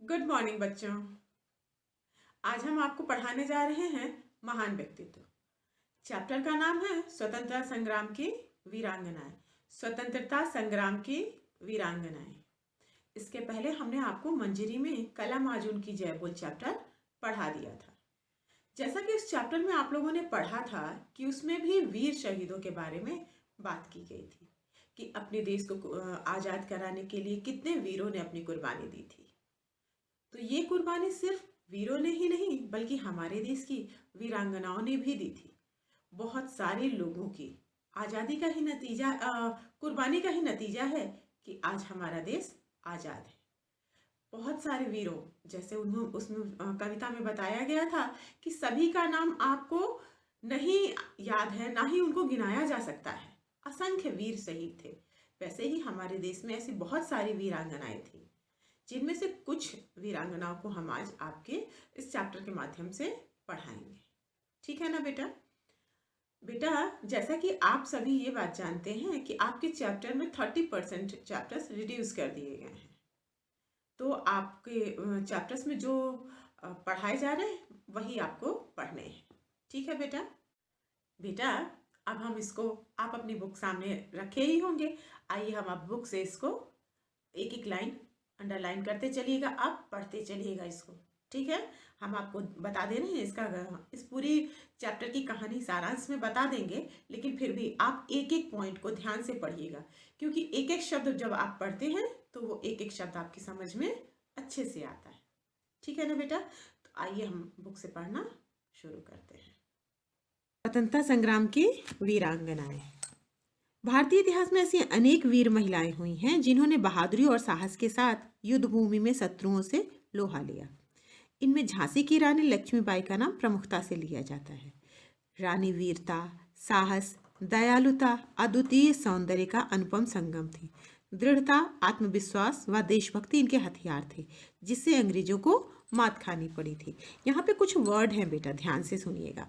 Good morning बच्चों। आज हम आपको पढ़ाने जा रहे हैं महान व्यक्तित्व। चैप्टर का नाम है स्वतंत्रता संग्राम की वीरांगनाएं। स्वतंत्रता संग्राम की वीरांगनाएं। इसके पहले हमने आपको मंजरी में कला माजून की जय बोल चैप्टर पढ़ा दिया था। जैसा कि उस चैप्टर में आप लोगों ने पढ़ा था कि उसमें भी वीर शहीदों के बारे में बात की गई थी कि अपने देश को आज़ाद कराने के लिए कितने वीरों ने अपनी कुर्बानी दी थी। तो ये कुर्बानी सिर्फ वीरों ने ही नहीं बल्कि हमारे देश की वीरांगनाओं ने भी दी थी। बहुत सारे लोगों की आज़ादी का ही नतीजा कुर्बानी का ही नतीजा है कि आज हमारा देश आज़ाद है। बहुत सारे वीरों, जैसे उन्होंने उसमें कविता में बताया गया था कि सभी का नाम आपको नहीं याद है, ना ही उनको गिनाया जा सकता है। असंख्य वीर शहीद थे। वैसे ही हमारे देश में ऐसी बहुत सारी वीरांगनाएं थी, जिनमें से कुछ वीरांगनाओं को हम आज आपके इस चैप्टर के माध्यम से पढ़ाएंगे। ठीक है ना बेटा? बेटा, जैसा कि आप सभी ये बात जानते हैं कि आपके चैप्टर में 30% चैप्टर्स रिड्यूस कर दिए गए हैं। तो आपके चैप्टर्स में जो पढ़ाए जा रहे हैं वही आपको पढ़ने हैं। ठीक है बेटा? बेटा, अब हम इसको, आप अपनी बुक सामने रखे ही होंगे। आइए हम अब बुक से इसको एक एक लाइन अंडरलाइन करते चलिएगा, आप पढ़ते चलिएगा इसको। ठीक है? हम आपको बता दे रहे हैं इसका, इस पूरी चैप्टर की कहानी सारांश में बता देंगे, लेकिन फिर भी आप एक एक पॉइंट को ध्यान से पढ़िएगा, क्योंकि एक एक शब्द जब आप पढ़ते हैं तो वो एक एक शब्द आपकी समझ में अच्छे से आता है। ठीक है ना बेटा? तो आइए हम बुक से पढ़ना शुरू करते हैं। स्वतंत्रता संग्राम की वीरांगनाएं। भारतीय इतिहास में ऐसी अनेक वीर महिलाएं हुई हैं जिन्होंने बहादुरी और साहस के साथ युद्ध भूमि में शत्रुओं से लोहा लिया। इनमें झांसी की रानी लक्ष्मीबाई का नाम प्रमुखता से लिया जाता है। रानी वीरता, साहस, दयालुता, अद्वितीय सौंदर्य का अनुपम संगम थी। दृढ़ता, आत्मविश्वास व देशभक्ति इनके हथियार थे, जिससे अंग्रेजों को मात खानी पड़ी थी। यहाँ पे कुछ वर्ड हैं बेटा, ध्यान से सुनिएगा।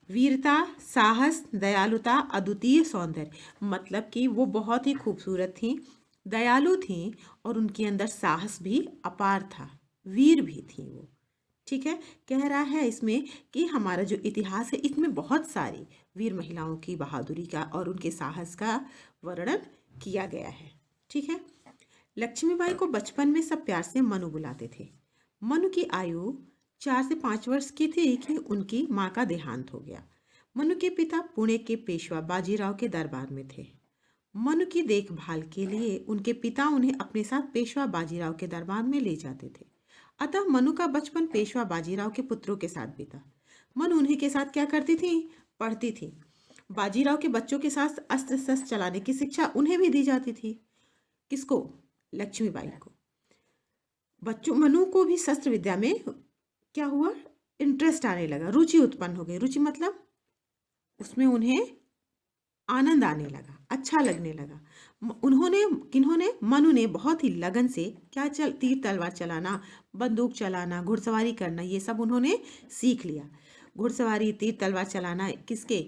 वीरता, साहस, दयालुता, अद्वितीय सौंदर्य, मतलब कि वो बहुत ही खूबसूरत थी, दयालु थी और उनके अंदर साहस भी अपार था, वीर भी थी वो। ठीक है? कह रहा है इसमें कि हमारा जो इतिहास है इसमें बहुत सारी वीर महिलाओं की बहादुरी का और उनके साहस का वर्णन किया गया है। ठीक है? लक्ष्मीबाई को बचपन में सब प्यार से मनु बुलाते थे। मनु की आयु 4 से 5 वर्ष की थी कि उनकी माँ का देहांत हो गया। मनु के पिता पुणे के पेशवा बाजीराव के दरबार में थे। मनु की देखभाल के लिए उनके पिता उन्हें अपने साथ पेशवा बाजीराव के दरबार में ले जाते थे। अतः मनु का बचपन पेशवा बाजीराव के पुत्रों के साथ बीता। मनु उन्हीं के साथ क्या करती थी? पढ़ती थी। बाजीराव के बच्चों के साथ अस्त्र शस्त्र चलाने की शिक्षा उन्हें भी दी जाती थी। किसको? लक्ष्मीबाई को। बच्चों मनु को भी शस्त्र विद्या में क्या हुआ? इंटरेस्ट आने लगा, रुचि उत्पन्न हो गई। रुचि मतलब उसमें उन्हें आनंद आने लगा, अच्छा लगने लगा। किन्होंने? मनु ने बहुत ही लगन से तीर तलवार चलाना, बंदूक चलाना, घुड़सवारी करना, ये सब उन्होंने सीख लिया। घुड़सवारी, तीर तलवार चलाना किसके?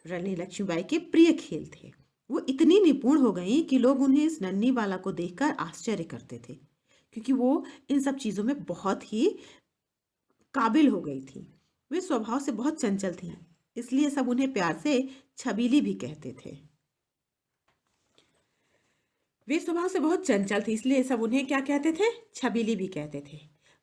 रानी लक्ष्मीबाई के प्रिय खेल थे। वो इतनी निपुण हो गई कि लोग उन्हें इस नन्ही बाला को देखकर आश्चर्य करते थे, क्योंकि वो इन सब चीज़ों में बहुत ही काबिल हो गई थी। वे स्वभाव से बहुत चंचल थी, इसलिए सब उन्हें प्यार से छबीली भी कहते थे। वे स्वभाव से बहुत चंचल थी, इसलिए सब उन्हें क्या कहते थे? छबीली भी कहते थे।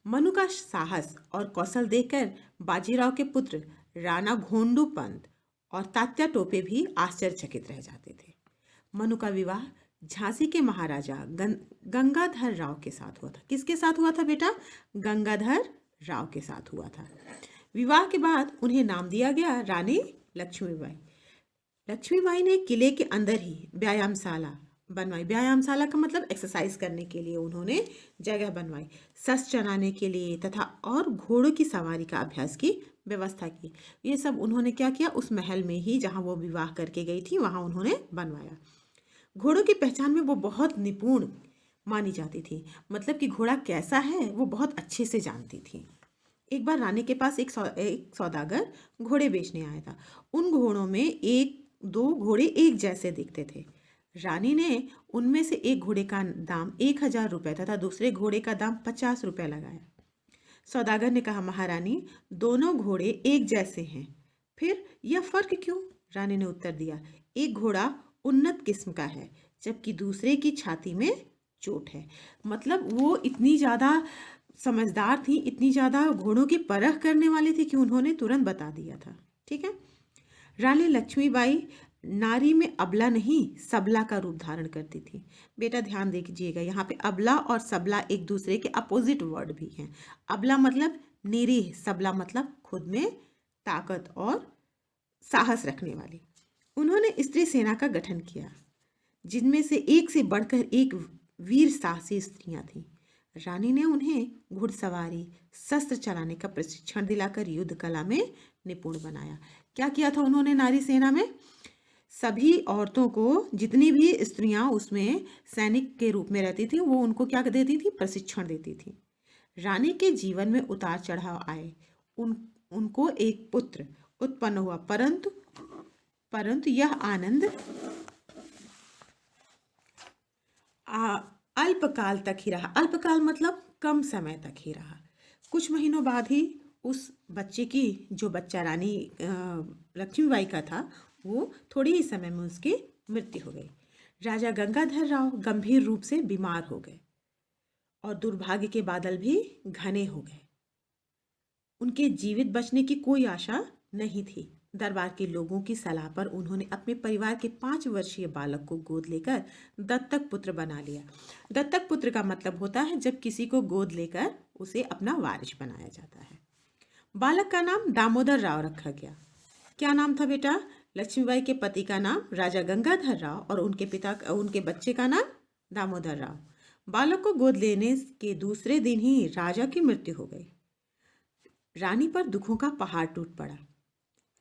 मनु का साहस और कौशल देखकर बाजीराव के पुत्र राणा घोंडू पंत और तात्या टोपे भी आश्चर्यचकित रह जाते थे। मनु का विवाह झांसी के महाराजा गंगाधर राव के साथ हुआ था। किसके साथ हुआ था बेटा? गंगाधर राव के साथ हुआ था। विवाह के बाद उन्हें नाम दिया गया रानी लक्ष्मीबाई। लक्ष्मीबाई ने किले के अंदर ही व्यायामशाला बनवाई। व्यायामशाला का मतलब एक्सरसाइज करने के लिए उन्होंने जगह बनवाई, शस्त्र चलाने के लिए तथा और घोड़ों की सवारी का अभ्यास की व्यवस्था की। ये सब उन्होंने क्या किया? उस महल में ही जहाँ वो विवाह करके गई थी वहाँ उन्होंने बनवाया। घोड़ों की पहचान में वो बहुत निपुण मानी जाती थी, मतलब कि घोड़ा कैसा है वो बहुत अच्छे से जानती थी। एक बार रानी के पास एक सौदागर घोड़े बेचने आया था। उन घोड़ों में एक दो घोड़े एक जैसे दिखते थे। रानी ने उनमें से एक घोड़े का दाम 1000 रुपये तथा दूसरे घोड़े का दाम 50 रुपये लगाया। सौदागर ने कहा, महारानी, दोनों घोड़े एक जैसे हैं, फिर यह फर्क क्यों? रानी ने उत्तर दिया, एक घोड़ा उन्नत किस्म का है जबकि दूसरे की छाती में चोट है। मतलब वो इतनी ज़्यादा समझदार थी, इतनी ज़्यादा घोड़ों की परख करने वाली थी कि उन्होंने तुरंत बता दिया था। ठीक है। रानी लक्ष्मीबाई नारी में अबला नहीं सबला का रूप धारण करती थी। बेटा ध्यान दीजिएगा, यहाँ पे अबला और सबला एक दूसरे के अपोजिट वर्ड भी हैं। अबला मतलब निरीह, सबला मतलब खुद में ताकत और साहस रखने वाली। उन्होंने स्त्री सेना का गठन किया जिनमें से एक से बढ़कर एक वीर साहसी स्त्रियां थीं। रानी ने उन्हें घुड़सवारी, शस्त्र चलाने का प्रशिक्षण दिलाकर युद्ध कला में निपुण बनाया। क्या किया था उन्होंने नारी सेना में? सभी औरतों को, जितनी भी स्त्रियां उसमें सैनिक के रूप में रहती थी, वो उनको क्या देती थी? प्रशिक्षण देती थी। रानी के जीवन में उतार चढ़ाव आए। उनको एक पुत्र उत्पन्न हुआ, परंतु यह आनंद अल्पकाल तक ही रहा। अल्पकाल मतलब कम समय तक ही रहा। कुछ महीनों बाद ही उस बच्चे की, जो बच्चा रानी लक्ष्मीबाई का था, वो थोड़ी ही समय में उसकी मृत्यु हो गई। राजा गंगाधर राव गंभीर रूप से बीमार हो गए और दुर्भाग्य के बादल भी घने हो गए। उनके जीवित बचने की कोई आशा नहीं थी। दरबार के लोगों की सलाह पर उन्होंने अपने परिवार के 5 वर्षीय बालक को गोद लेकर दत्तक पुत्र बना लिया। दत्तक पुत्र का मतलब होता है जब किसी को गोद लेकर उसे अपना वारिस बनाया जाता है। बालक का नाम दामोदर राव रखा गया। क्या नाम था बेटा? लक्ष्मीबाई के पति का नाम राजा गंगाधर राव और उनके बच्चे का नाम दामोदर राव। बालक को गोद लेने के दूसरे दिन ही राजा की मृत्यु हो गई। रानी पर दुखों का पहाड़ टूट पड़ा।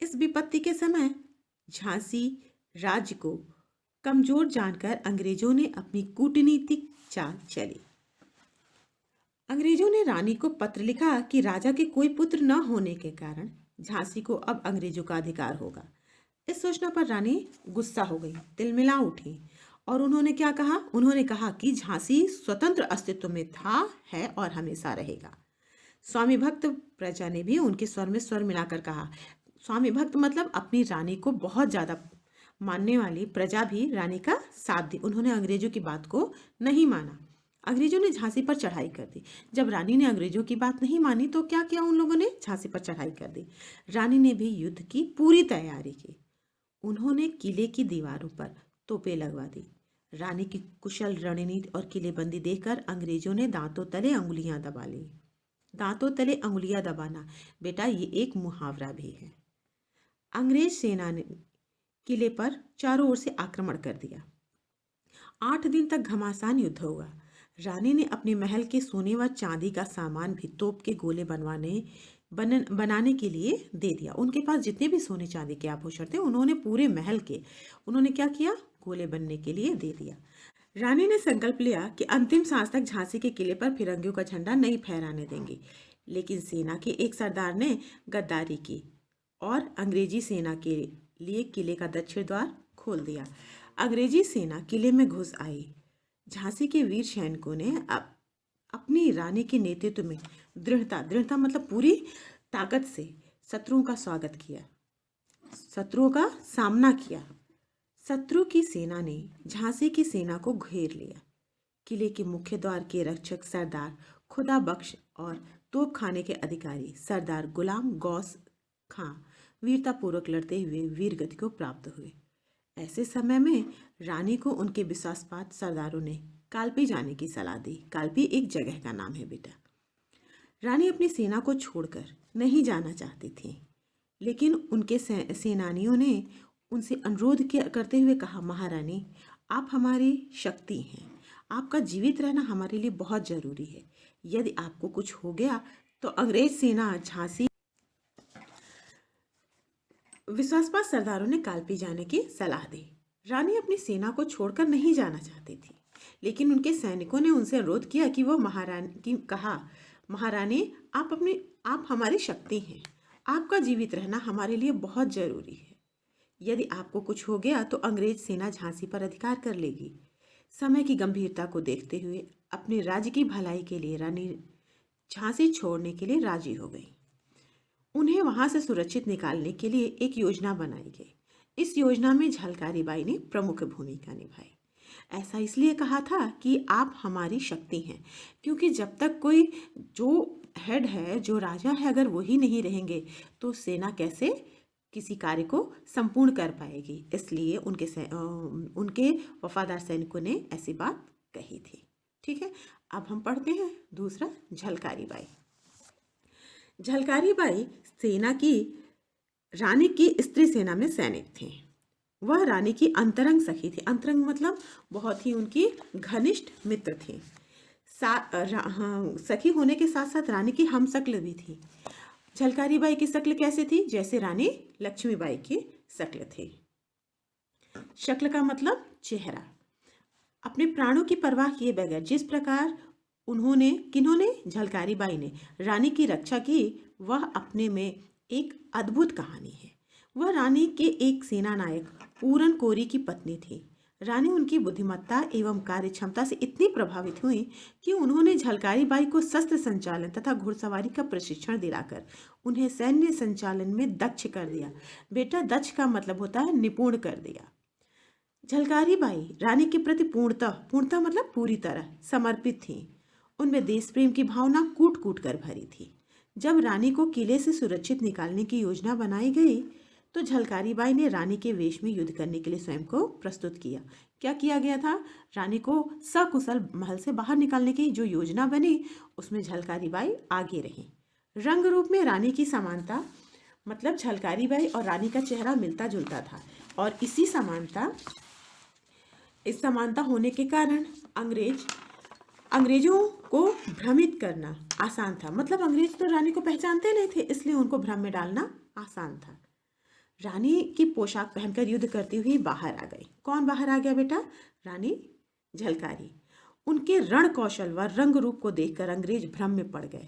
इस विपत्ति के समय झांसी राज्य को कमजोर जानकर अंग्रेजों ने अपनी कूटनीतिक चाल चली। अंग्रेजों ने रानी को पत्र लिखा कि राजा के कोई पुत्र न होने के कारण झांसी को अब अंग्रेजों का अधिकार होगा। इस सूचना पर रानी गुस्सा हो गई, तिलमिला उठी और उन्होंने क्या कहा? उन्होंने कहा कि झांसी स्वतंत्र अस्तित्व में था, है और हमेशा रहेगा। स्वामी भक्त प्रजा ने भी उनके स्वर में स्वर मिलाकर कहा। स्वामी भक्त मतलब अपनी रानी को बहुत ज़्यादा मानने वाली प्रजा भी रानी का साथ दी। उन्होंने अंग्रेजों की बात को नहीं माना। अंग्रेजों ने झांसी पर चढ़ाई कर दी। जब रानी ने अंग्रेजों की बात नहीं मानी तो क्या किया उन लोगों ने? झांसी पर चढ़ाई कर दी। रानी ने भी युद्ध की पूरी तैयारी की। उन्होंने किले की दीवारों पर तोपें लगवा दी। रानी की कुशल रणनीति और किलेबंदी देखकर अंग्रेजों ने दांतों तले अंगुलियां दबा ली। दांतों तले अंगुलियां दबाना बेटा ये एक मुहावरा भी है। अंग्रेज सेना ने किले पर चारों ओर से आक्रमण कर दिया। 8 दिन तक घमासान युद्ध हुआ। रानी ने अपने महल के सोने व चांदी का सामान भी तोप के गोले बनाने के लिए दे दिया। उनके पास जितने भी सोने चांदी के आभूषण थे उन्होंने पूरे महल के क्या किया? गोले बनने के लिए दे दिया। रानी ने संकल्प लिया कि अंतिम सांस तक झांसी के किले पर फिरंगियों का झंडा नहीं फहराने देंगे। लेकिन सेना के एक सरदार ने गद्दारी की और अंग्रेजी सेना के लिए किले का दक्षिण द्वार खोल दिया। अंग्रेजी सेना किले में घुस आई। झांसी के वीर सैनिकों ने अपनी रानी के नेतृत्व में दृढ़ता मतलब पूरी ताकत से शत्रुओं का स्वागत किया, शत्रुओं का सामना किया। शत्रु की सेना ने झांसी की सेना को घेर लिया। किले के मुख्य द्वार के रक्षक सरदार खुदा बख्श और तोपखाने के अधिकारी सरदार गुलाम गौस खां वीरतापूर्वक लड़ते हुए वीर गति को प्राप्त हुए। ऐसे समय में रानी को उनके विश्वासपात्र सरदारों ने कालपी जाने की सलाह दी। कालपी एक जगह का नाम है बेटा। रानी अपनी सेना को छोड़कर नहीं जाना चाहती थी, लेकिन उनके सेनानियों ने उनसे अनुरोध करते हुए कहा, महारानी आप हमारी शक्ति हैं, आपका जीवित रहना हमारे लिए बहुत जरूरी है। यदि आपको कुछ हो गया तो अंग्रेज सेना झांसी। विश्वासपात सरदारों ने कालपी जाने की सलाह दी। रानी अपनी सेना को छोड़कर नहीं जाना चाहती थी, लेकिन उनके सैनिकों ने उनसे अनुरोध किया कि वह महारानी आप हमारी शक्ति हैं, आपका जीवित रहना हमारे लिए बहुत जरूरी है। यदि आपको कुछ हो गया तो अंग्रेज सेना झांसी पर अधिकार कर लेगी। समय की गंभीरता को देखते हुए अपने राज्य की भलाई के लिए रानी झांसी छोड़ने के लिए राजी हो गई। उन्हें वहां से सुरक्षित निकालने के लिए एक योजना बनाई गई। इस योजना में झलकारी बाई ने प्रमुख भूमिका निभाई। ऐसा इसलिए कहा था कि आप हमारी शक्ति हैं, क्योंकि जब तक कोई जो हेड है, जो राजा है, अगर वही नहीं रहेंगे तो सेना कैसे किसी कार्य को संपूर्ण कर पाएगी। इसलिए उनके वफादार सैनिकों ने ऐसी बात कही थी। ठीक है, अब हम पढ़ते हैं दूसरा, झलकारी बाई। झलकारी बाई सेना की रानी की स्त्री सेना में सैनिक थे। वह रानी की अंतरंग सखी थी। अंतरंग मतलब बहुत ही उनकी घनिष्ठ मित्र थी। सखी होने के साथ साथ रानी की हमशक्ल भी थी। झलकारी बाई की शक्ल कैसे थी? जैसे रानी लक्ष्मीबाई की शक्ल थी। शक्ल का मतलब चेहरा। अपने प्राणों की परवाह किए बगैर जिस प्रकार किन्होंने झलकारी बाई ने रानी की रक्षा की, वह अपने में एक अद्भुत कहानी है। वह रानी के एक सेना नायक पूरन कोरी की पत्नी थी। रानी उनकी बुद्धिमत्ता एवं कार्य क्षमता से इतनी प्रभावित हुई कि उन्होंने झलकारी बाई को शस्त्र संचालन तथा घुड़सवारी का प्रशिक्षण दिलाकर उन्हें सैन्य संचालन में दक्ष कर दिया। बेटा, दक्ष का मतलब होता है निपुण कर दिया। झलकारी बाई रानी के प्रति पूर्णतः मतलब पूरी तरह समर्पित थी। उनमें देश प्रेम की भावना कूट कूट कर भरी थी। जब रानी को किले से सुरक्षित निकालने की योजना बनाई गई तो झलकारी बाई ने रानी के वेश में युद्ध करने के लिए स्वयं को प्रस्तुत किया। क्या किया गया था? रानी को सकुशल महल से बाहर निकालने की जो योजना बनी, उसमें झलकारी बाई आगे रही। रंग रूप में रानी की समानता, मतलब झलकारी बाई और रानी का चेहरा मिलता जुलता था, और इस समानता होने के कारण अंग्रेजों को भ्रमित करना आसान था। मतलब अंग्रेज तो रानी को पहचानते नहीं थे, इसलिए उनको भ्रम में डालना आसान था। रानी की पोशाक पहनकर युद्ध करती हुई बाहर आ गई। कौन बाहर आ गया बेटा? रानी झलकारी। उनके रण कौशल व रंग रूप को देखकर अंग्रेज भ्रम में पड़ गए।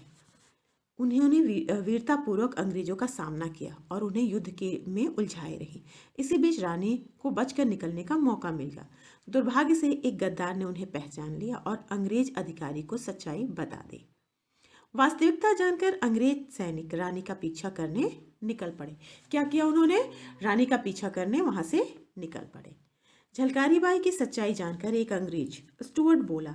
उन्होंने वीरतापूर्वक अंग्रेजों का सामना किया और उन्हें युद्ध में उलझाए रही। इसी बीच रानी को बचकर निकलने का मौका मिल गया। दुर्भाग्य से एक गद्दार ने उन्हें पहचान लिया और अंग्रेज अधिकारी को सच्चाई बता दी। वास्तविकता जानकर अंग्रेज सैनिक रानी का पीछा करने निकल पड़े। क्या किया उन्होंने? रानी का पीछा करने वहां से निकल पड़े। झलकारी बाई की सच्चाई जानकर एक अंग्रेज स्टुअर्ट बोला,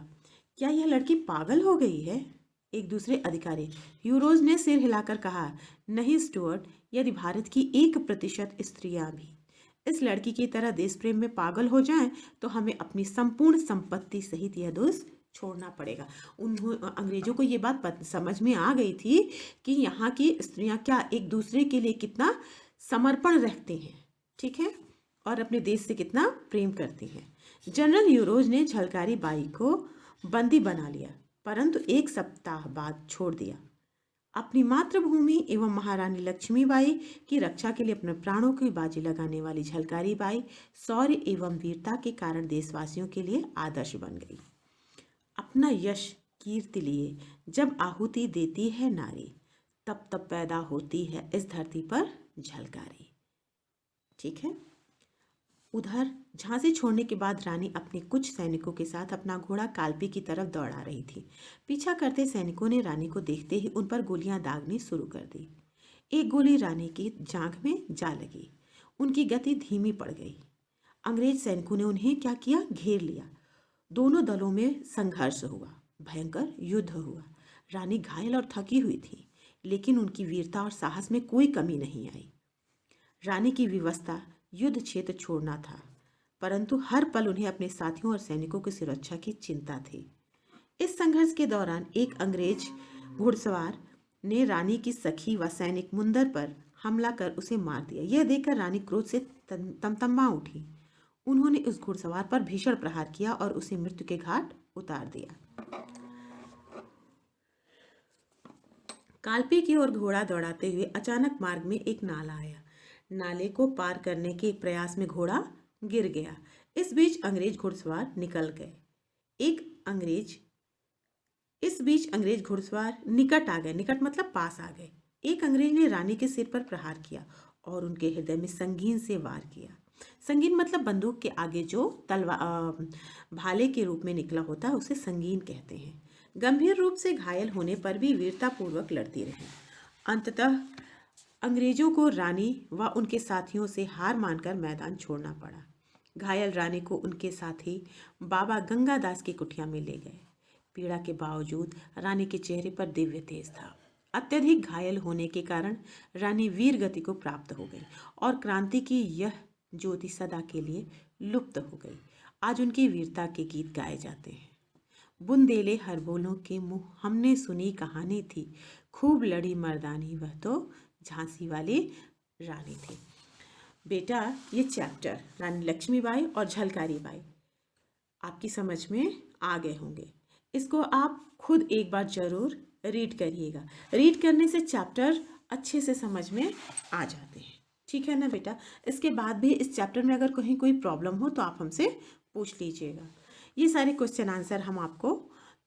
क्या यह लड़की पागल हो गई है? एक दूसरे अधिकारी यूरोज ने सिर हिलाकर कहा, नहीं स्टुअर्ट, यदि भारत की 1% स्त्रियां भी इस लड़की की तरह देश प्रेम में पागल हो जाएं तो हमें अपनी संपूर्ण संपत्ति सहित यह देश छोड़ना पड़ेगा। अंग्रेजों को ये बात समझ में आ गई थी कि यहाँ की स्त्रियां क्या एक दूसरे के लिए कितना समर्पण रखती हैं, ठीक है, और अपने देश से कितना प्रेम करती हैं। जनरल यूरोज ने झलकारी बाई को बंदी बना लिया, परंतु 1 सप्ताह बाद छोड़ दिया। अपनी मातृभूमि एवं महारानी लक्ष्मीबाई की रक्षा के लिए अपने प्राणों की बाजी लगाने वाली झलकारी बाई शौर्य एवं वीरता के कारण देशवासियों के लिए आदर्श बन गई। अपना यश कीर्ति लिए जब आहुति देती है नारी, तब तब पैदा होती है इस धरती पर झलकारी। ठीक है। उधर झांसी छोड़ने के बाद रानी अपने कुछ सैनिकों के साथ अपना घोड़ा कालपी की तरफ दौड़ा रही थी। पीछा करते सैनिकों ने रानी को देखते ही उन पर गोलियां दागनी शुरू कर दी। एक गोली रानी की जांघ में जा लगी। उनकी गति धीमी पड़ गई। अंग्रेज सैनिकों ने उन्हें क्या किया? घेर लिया। दोनों दलों में संघर्ष हुआ, भयंकर युद्ध हुआ। रानी घायल और थकी हुई थी, लेकिन उनकी वीरता और साहस में कोई कमी नहीं आई। रानी की विवशता युद्ध क्षेत्र छोड़ना था, परंतु हर पल उन्हें अपने साथियों और सैनिकों की सुरक्षा की चिंता थी। इस संघर्ष के दौरान एक अंग्रेज घुड़सवार ने रानी की सखी व सैनिक मुंदर पर हमला कर उसे मार दिया। यह देखकर रानी क्रोध से तमतमा उठी। उन्होंने उस घुड़सवार पर भीषण प्रहार किया और उसे मृत्यु के घाट उतार दिया। कालपी की ओर घोड़ा दौड़ाते हुए अचानक मार्ग में एक नाला आया। नाले को पार करने के प्रयास में घोड़ा गिर गया। इस बीच अंग्रेज घुड़सवार निकल गए। इस बीच अंग्रेज घुड़सवार निकट आ गए। निकट मतलब पास आ गए। एक अंग्रेज ने रानी के सिर पर प्रहार किया और उनके हृदय में संगीन से वार किया। संगीन मतलब बंदूक के आगे जो भाले के रूप में निकला होता है उसे संगीन कहते हैं। गंभीर रूप से घायल होने पर भी वीरतापूर्वक लड़ती रही। अंततः अंग्रेजों को रानी व उनके साथियों से हार मानकर मैदान छोड़ना पड़ा। घायल रानी को उनके साथी बाबा गंगादास की कुटिया में ले गए। पीड़ा के बावजूद रानी के चेहरे पर दिव्य तेज था। अत्यधिक घायल होने के कारण रानी वीर गति को प्राप्त हो गई और क्रांति की यह ज्योति सदा के लिए लुप्त हो गई। आज उनकी वीरता के गीत गाए जाते हैं। बुंदेले हर बोलों के मुँह हमने सुनी कहानी थी, खूब लड़ी मर्दानी वह तो झांसी वाली रानी थी। बेटा, ये चैप्टर रानी लक्ष्मीबाई और झलकारी बाई आपकी समझ में आ गए होंगे। इसको आप खुद एक बार जरूर रीड करिएगा। रीड करने से चैप्टर अच्छे से समझ में आ जाते हैं, ठीक है ना बेटा। इसके बाद भी इस चैप्टर में अगर कहीं कोई प्रॉब्लम हो तो आप हमसे पूछ लीजिएगा। ये सारे क्वेश्चन आंसर हम आपको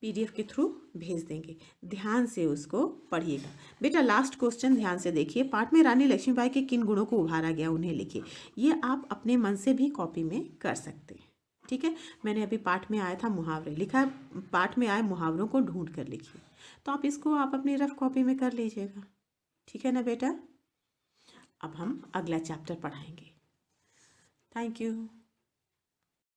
PDF के थ्रू भेज देंगे, ध्यान से उसको पढ़िएगा। बेटा लास्ट क्वेश्चन ध्यान से देखिए। पाठ में रानी लक्ष्मीबाई के किन गुणों को उभारा गया उन्हें लिखिए। ये आप अपने मन से भी कॉपी में कर सकते हैं, ठीक है। मैंने अभी पाठ में आया था मुहावरे लिखा है, पाठ में आए मुहावरों को ढूंढ कर लिखिए। तो आप अपनी रफ कॉपी में कर लीजिएगा, ठीक है ना बेटा। अब हम अगला चैप्टर पढ़ाएंगे। Thank you.